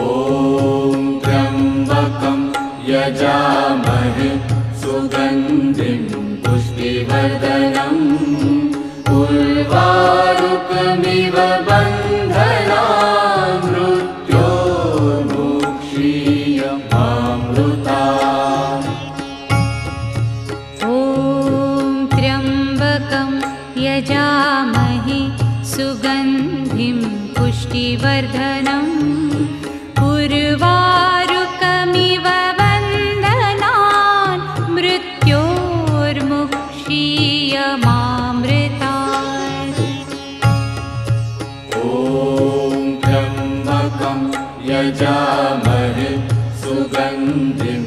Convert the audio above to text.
ॐ त्र्यम्बकं यजामहे सुगन्धिं पुष्टिवर्धनम् उर्वारुकमिव बन्धनान् मृत्योर्मुक्षीयमामृतात्। ॐ त्र्यम्बकं यजामहे सुगन्धिं पुष्टिवर्धनम् उर्वारुकमिव बन्धनान् मृत्योर्मुक्षीयमामृतात्। ॐ त्र्यम्बकं यजामहे सुगन्धिं